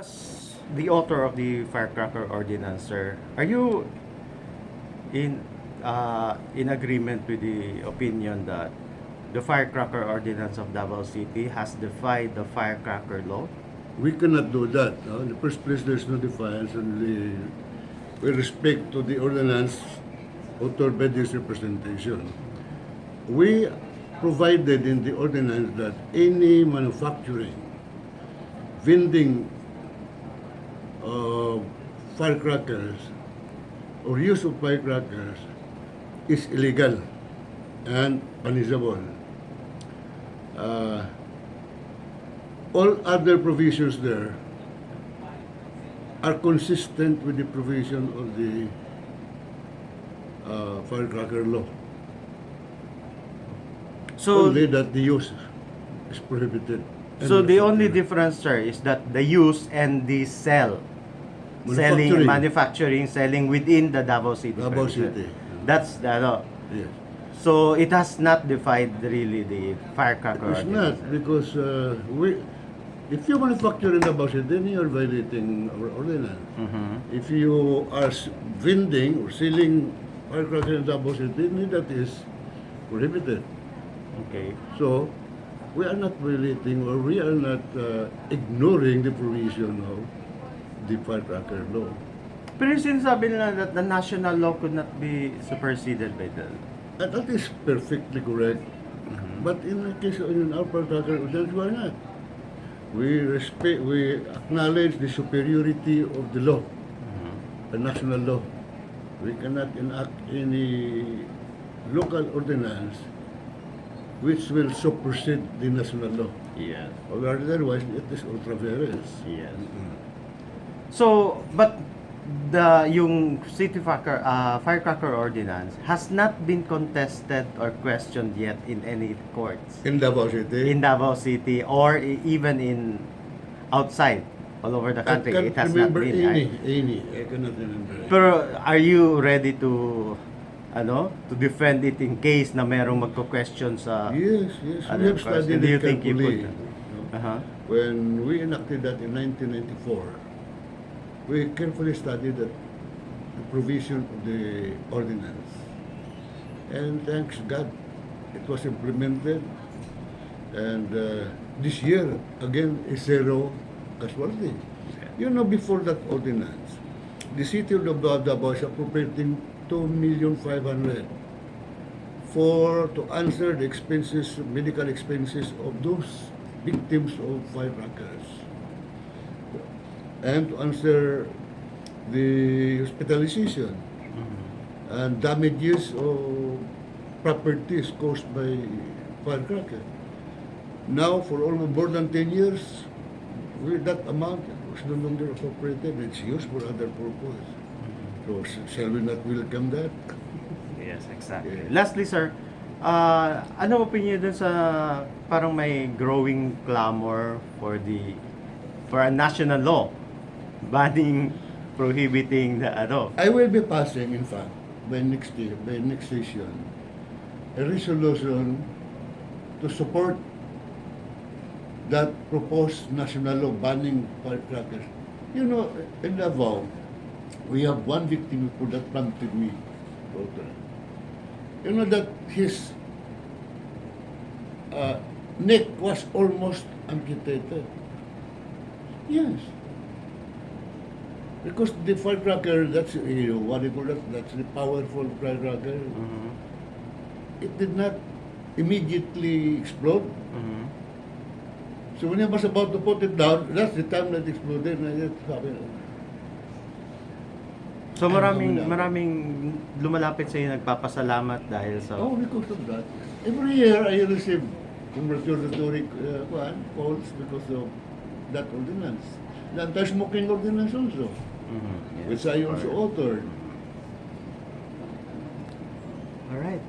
As the author of the firecracker ordinance, sir, are you in agreement with the opinion that the firecracker ordinance of Davao City has defied the firecracker law? We cannot do that. No? In the first place, there's no defiance, and with respect to the ordinance authored by this representation. We provided in the ordinance that any manufacturing, vending of firecrackers or use of firecrackers is illegal and punishable. All other provisions there are consistent with the provision of the firecracker law. So, Only that the use is prohibited. so the only difference, sir, is that the use and the manufacturing, selling within the Davao City. Davao premises. City. That's the law. Yes. So it has not defied really the firecracker It's ordinance. not because if you manufacture in Davao City, then you are violating our ordinance. If you are vending or selling firecrackers in Davao City, then that is prohibited. Okay. So we are not violating or we are not ignoring the provision of the firecracker law. Pero yung sinasabi nila that the national law could not be superseded by the... And that is perfectly correct. But in the case of in our firecracker ordinance, we are not. We acknowledge the superiority of the law, the national law. We cannot enact any local ordinance which will supersede the national law. Yes. Or otherwise, it is ultra vires. Yes. So, but yung firecracker ordinance has not been contested or questioned yet in any courts In Davao City, in Davao City or even in outside all over the country. I It can't has not remember been. any. I cannot remember. Pero are you ready to to defend it in case na merong magko-question sa Yes. We have studied do you it think you carefully. could? When we enacted that in 1994, we carefully studied the provision of the ordinance. And thanks God, it was implemented. And this year, again, is zero casualty. You know, before that ordinance, the city of Davao is appropriating 2,500,000 to answer the expenses, medical expenses of those victims of firecrackers, and to answer the hospitalization and damages of properties caused by firecracker. Now, for almost more than 10 years, with that amount was no longer appropriated. It's used for other purpose. So, shall we not welcome that? Yes, exactly. Yeah. Lastly, sir, ano opinion dun sa parang may growing clamor for a national law banning, prohibiting the I will be passing, in fact, by next session, a resolution to support that proposed national law banning firecrackers. You know, in Davao, we have one victim that prompted me, daughter. You know that his neck was almost amputated. Yes. Because the firecracker, that's, what do you call that? That's the powerful firecracker. It did not immediately explode. So when he was about to put it down, that's the time that it exploded. And it happened. So maraming lumalapit sa iyo nagpapasalamat dahil sa Oh, because of that. Every year I receive congratulatory calls because of that ordinance. The anti-smoking ordinance also, Yes, which I also authored. All right.